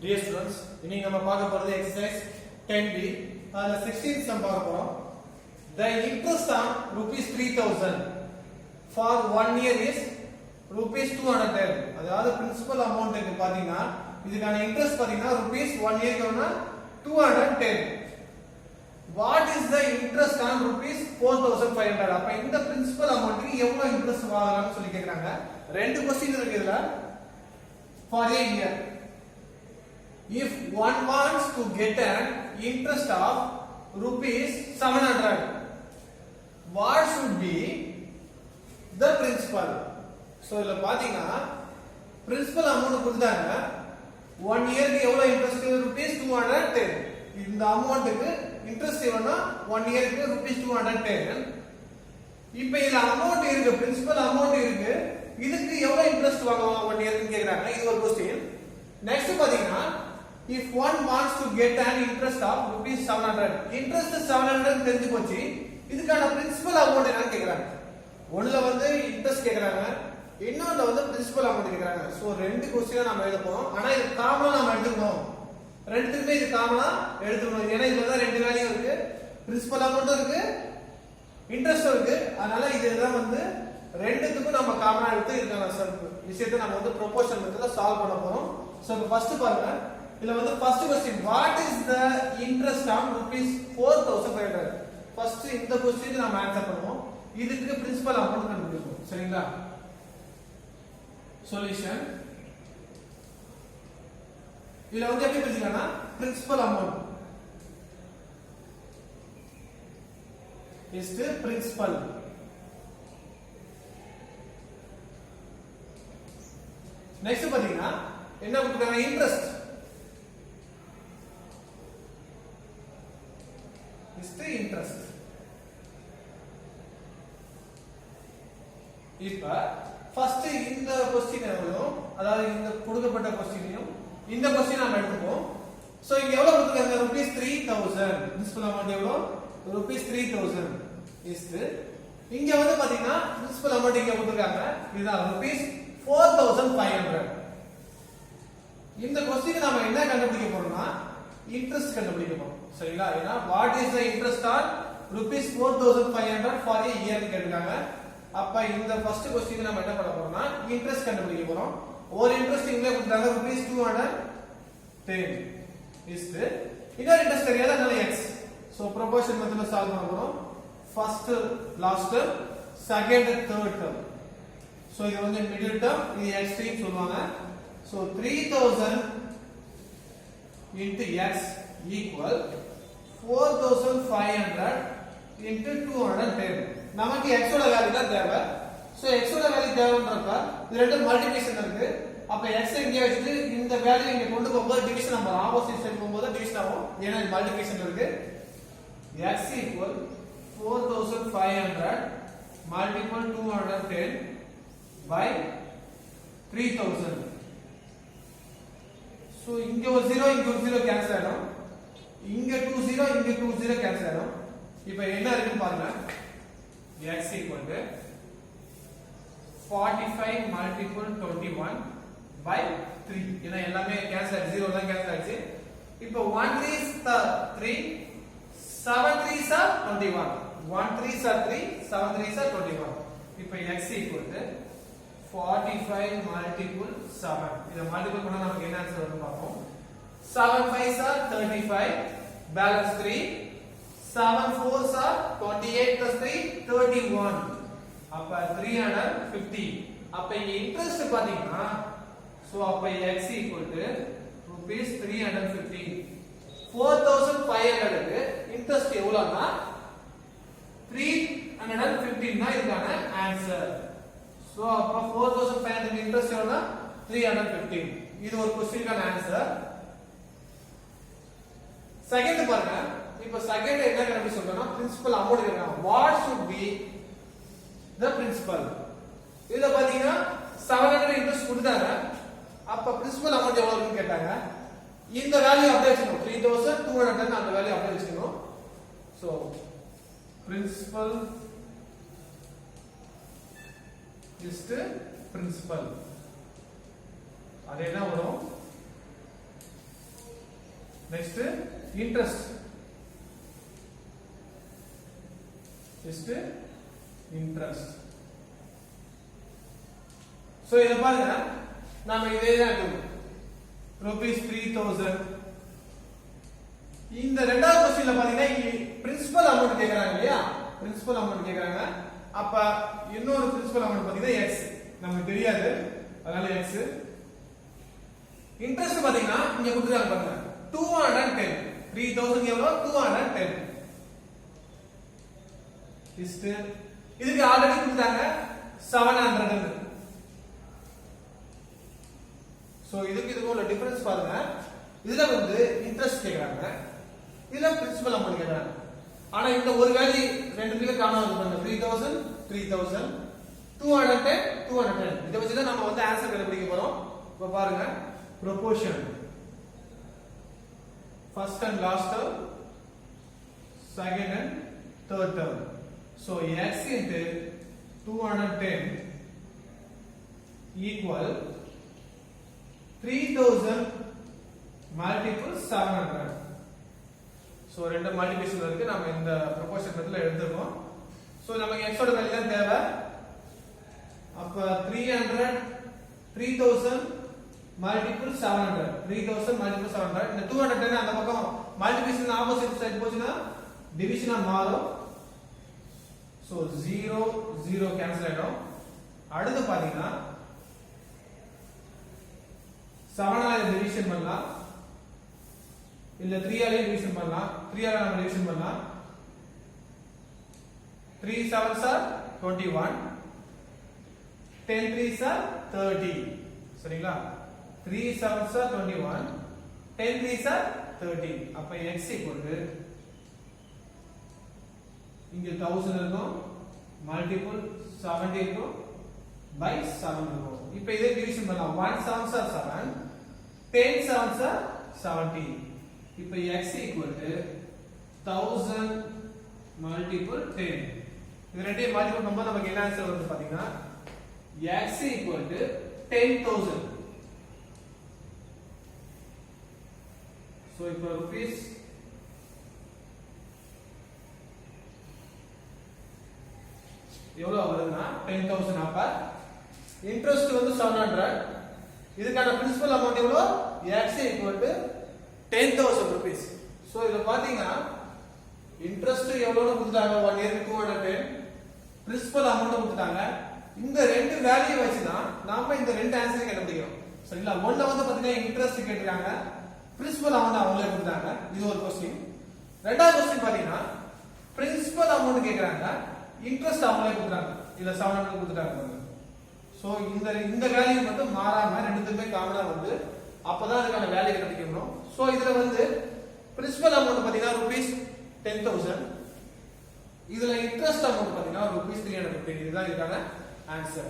Dear students, இன்னைக்கு நம்ம பார்க்க போறது exercise 10B. அதுல 16th sum பார்க்க போறோம். The interest on rupees 3000 for 1 year is rupees 210. அதாவது principal amount க்கு பாத்தீங்கன்னா இதுக்கான interest பாத்தீங்கன்னா rupees 1 year க்குனா 210. What is the interest on rupees 4500? அப்ப இந்த principal amount க்கு எவ்வளவு interest வாங்கலாம்னு சொல்லி கேக்குறாங்க. ரெண்டு क्वेश्चन இருக்கு இதுல. For a year, if one wants to get an interest of rupees 700, what should be the principal? So இதுல பாத்தீங்கன்னா principal amount கொடுத்தாங்க 1 year க்கு எவ்வளவு interest rupees 210. இந்த அமௌண்ட்க்கு interest எவ்வளவுனா 1 year க்கு rupees 210. இப்போ இதுல amount இருக்கு, principal amount இருக்கு, இதுக்கு எவ்வளவு interest வாங்கலாம் 1 year க்கு கேக்குறாங்க. இது ஒரு क्वेश्चन. நெக்ஸ்ட் பாத்தீங்கன்னா if one wants to get an interest of rupees 700, interest 700 தெரிஞ்சு போச்சு, இதுக்கான principal amount என்னன்னு கேக்குறாங்க. ஒண்ணுல வந்து interest கேக்குறாங்க, இன்னொருல வந்து principal amount கேக்குறாங்க. சோ ரெண்டு क्वेश्चन நாம எழுத போறோம். ஆனா இது காமனா நாம எடுத்துக்கணும். ரெண்டுத்துக்குமே இது காமனா எடுத்துக்கணும். ஏன்னா இதுல தான் ரெண்டு வேல்யூ இருக்கு, principal amount இருக்கு, interest இருக்கு. அதனால இதுதான் வந்து ரெண்டுத்துக்கும் நம்ம காமனா எடுத்து இதுக்கான விஷயத்தை நம்ம வந்து ப்ரொபோர்ஷன் மெத்தட்ல சால்வ் பண்ண போறோம். சோ இப்போ ஃபர்ஸ்ட் பாருங்க, இதுல வந்து first question what is the interest on rupees 4500. First இந்த क्वेश्चन நாம ஆன்சர் பண்ணுவோம். இதுக்கு பிரின்சிபல் அமௌண்ட் கண்டுபிடிப்போம். சரிங்களா? சொல்யூஷன் இதுல வந்து எப்படி பிரிச்சுக்கலாம்னா principal amount is the principal. Next பாத்தீங்கன்னா என்ன கொடுத்திருக்காங்க, இன்ட்ரஸ்ட் is the interest. இப்ப ஃபர்ஸ்ட் இந்த क्वेश्चन எவ்வளவு, அதாவது இந்த கொடுக்கப்பட்ட क्वेश्चनையும் இந்த क्वेश्चन நாம எடுத்துப்போம். சோ இங்க எவ்வளவு கொடுத்திருக்காங்க, rupees 3000. பிரின்சிபல் அமௌண்ட் எவ்வளவு, rupees 3000 is இங்க வந்து பாத்தீங்கன்னா பிரின்சிபல் அமௌண்ட் இங்க கொடுத்திருக்காங்க, இதுதான் rupees 4500. இந்த क्वेश्चन நாம என்ன கண்டுபிடிக்க போறோம்னா இன்ட்ரஸ்ட் கண்டுபிடிக்க போறோம். சரிங்களா? ஏனா what is the interest on rupees 4500 for a year கேட்டிருக்காங்க. அப்ப இந்த ஃபர்ஸ்ட் क्वेश्चन நாம என்ன பண்ண போறோம்னா இன்ட்ரஸ்ட் கண்டுபிடிக்க போறோம். ஒரு இன்ட்ரஸ்ட் இங்க கொடுத்தாங்க rupees 210 is இன்னொரு இன்ட்ரஸ்ட் தெரியாத அதனால x. சோ ப்ரொபோர்ஷன் மெத்தட்ல சால்வ் பண்ண போறோம். First last term, second third term. So இது வந்து மிடில் டர்ம், இது x ன்னு சொல்வாங்க. So 3000 into x equal 4500 into 210. நமக்கு x ஓட வேல்யூ தான் தேவை. சோ x ஓட வேல்யூ தேவைன்றப்ப இது ரெண்டு மல்டிப்ளிகேஷன் இருக்கு. அப்ப x இங்க வச்சிட்டு இந்த வேல்யூ இங்க கொண்டு போகும்போது டிவிஷன் நம்பர் ஆப்போசிட் சைடு போகும்போது டிவிஷன் ஆகும். ஏன்னா இது மல்டிப்ளிகேஷன் இருக்கு. x equal 4500 multiple 210 by 3000. So இங்க ஒரு 0 இங்க ஒரு 0 கேன்சல் ஆயிடும். இங்க 20 இங்க 20 கேன்சல் ஆயிடும். இப்போ என்ன இருக்குன்னு பாருங்க. x equal to 45 multiple 21 by 3. ஏன்னா எல்லாமே கேன்சல் ஆயிடுச்சு, 0 தான் கேன்சல் ஆயிடுச்சு. இப்போ 1 3s are 3, 7 3s are 21. 1 3s are 3, 7 3s are 21. இப்போ x equal to 45 multiple 7. இத மல்டிபிள் பண்ணா நமக்கு என்ன ஆன்சர் வரும்னு பாப்போம். 7 5s are 35, balance 3. 7 4s are 28 plus 3 31. அப்ப 350. அப்ப இங்க இன்ட்ரஸ்ட் பாத்தீங்கன்னா சோ அப்ப x equal to rupees 350. 4500 க்கு இன்ட்ரஸ்ட் எவ்வளவுனா 315 தான் இதுக்கான ஆன்சர். சோ அப்ப 4500 இன்ட்ரஸ்ட் எவ்வளவுனா 315. இது ஒரு क्वेश्चनக்கான ஆன்சர். செகண்ட் பாருங்க. இப்போ செகண்ட் என்ன கண்டுபிடி சொல்றேன்னா பிரின்சிபல் அமௌண்ட் கேக்குறாங்க. What should be the principal? இதுல பாத்தீங்கன்னா 700 இன்ட்ரஸ்ட் கொடுத்தாங்க. அப்ப பிரின்சிபல் அமௌண்ட் எவ்வளவுன்னு கேட்டாங்க. இந்த வேல்யூ அப்படியே வச்சுக்கணும், 3210 அந்த வேல்யூ அப்படியே வச்சுக்கணும். So principal is the principal. அது என்ன வரும் next interest. Just interest. So இத பாருங்க நாம இதே தான் எடுக்கணும் rupees 3000. இந்த ரெண்டாவது क्वेश्चनல பாத்தீங்கன்னா பிரின்சிபல் அமௌண்ட் கேக்குறாங்க இல்லையா பிரின்சிபல் அமௌண்ட் கேக்குறாங்க அப்ப இன்னொரு பிரின்சிபல் அமௌண்ட் பாத்தீங்கன்னா x நமக்கு தெரியாது அதனால x இன்ட்ரஸ்ட் பாத்தீங்கன்னா இங்க கொடுத்துருக்காங்க பாருங்க 210 3000 எவ்வளவு 210 இதுக்கு ஆல்ரெடி கொடுத்தாங்க 700 சோ இதுக்கு உள்ள டிஃபரன்ஸ் பாருங்க இதுல வந்து இன்ட்ரஸ்ட் கேக்குறாங்க இதுல பிரின்சிபல் அமௌண்ட் கேக்குறாங்க ஆனா இந்த ஒரு வேல்யூ ரெண்டுலயே காணாம இருக்கு பாருங்க 3000 3000 210 210 இத வச்சு தான் நம்ம வந்து ஆன்சர் கண்டுபிடிக்க போறோம் இப்ப பாருங்க proportion first and last term second and third term so x into 210 equal 3000 multiple 700 so ரெண்டு மல்டிபிளிகேஷன் இருக்கு நாம இந்த ப்ரொபோர்ஷன் மெத்தட்ல எடுத்துறோம் சோ நமக்கு x ஓட வேல்யூ தான் தேவை அப்ப 300 3000 multiple 700 3000 multiple 700 இந்த 210 அந்த பக்கம் மல்டிபிளிகேஷன் ஆப்போசிட் சைடு போச்சுனா டிவிஷனா மாறும் சோ 0 0 கேன்சல் ஆயிடும் அடுத்து பாத்தீங்கன்னா 7 ஆல டிவிஷன் பண்ணலாம் இல்ல 3 ஆல டிவிஷன் பண்ணலாம் 3 ஆல நம்ம டிவிஷன் பண்ணலாம் 3 7s are 21 10 3s are 30 சரிங்களா 3 7s are 21 10 3s are 30 அப்ப x equal to இங்க 1000 இருக்கும் மல்டிபிள் 70 இருக்கும் by 7 இருக்கும் இப்போ இதை டிவிஷன் பண்ணலாம் 1 7s are 7 10 7s are 70 இப்போ x equal to 1000 multiple 10 இது ரெண்டையும் மல்டிபிள் பண்ணும்போது நமக்கு என்ன ஆன்சர் வருது பாத்தீங்கன்னா x equal to 10000 so இப்போ rupees எவ்வளவு வருதுன்னா 10000 அப்ப இன்ட்ரஸ்ட் வந்து 700 இதுக்கான பிரின்சிபல் அமௌண்ட் எவ்வளவு x equal to 10000 rupees so இத பாத்தீங்கன்னா இன்ட்ரஸ்ட் எவ்வளவுன்னு கொடுத்தாங்க 1 இயருக்கு 210 பிரின்சிபல் அமௌண்ட் கொடுத்தாங்க இந்த ரெண்டு வேல்யூ வச்சு தான் நாம இந்த ரெண்டு ஆன்சர் கண்டுபிடிக்கிறோம் சரிங்களா ஒண்ணு வந்து பாத்தீங்கன்னா இன்ட்ரஸ்ட் கேட்டிருக்காங்க பிரின்சிபல் அமௌண்ட் அவங்களே கொடுத்தாங்க இது ஒரு क्वेश्चन ரெண்டாவது क्वेश्चन பாத்தீங்கன்னா பிரின்சிபல் அமௌண்ட் கேக்குறாங்க இன்ட்ரஸ்ட் அவங்களே கொடுத்தாங்க இல்ல 700 கொடுத்துட்டாங்க சோ இந்த வேல்யூ மட்டும் மாறாம ரெண்டுத்துமே காமனா வந்து அப்பதான் அதுக்கான வேல்யூ கண்டுபிடிக்கணும் சோ இதுல வந்து பிரின்சிபல் அமௌண்ட் பாத்தீங்கன்னா rupees 10000 இதுல இன்ட்ரஸ்ட் அமௌண்ட் பாத்தீங்கன்னா rupees 350 இதுதான் இதுக்கான ஆன்சர்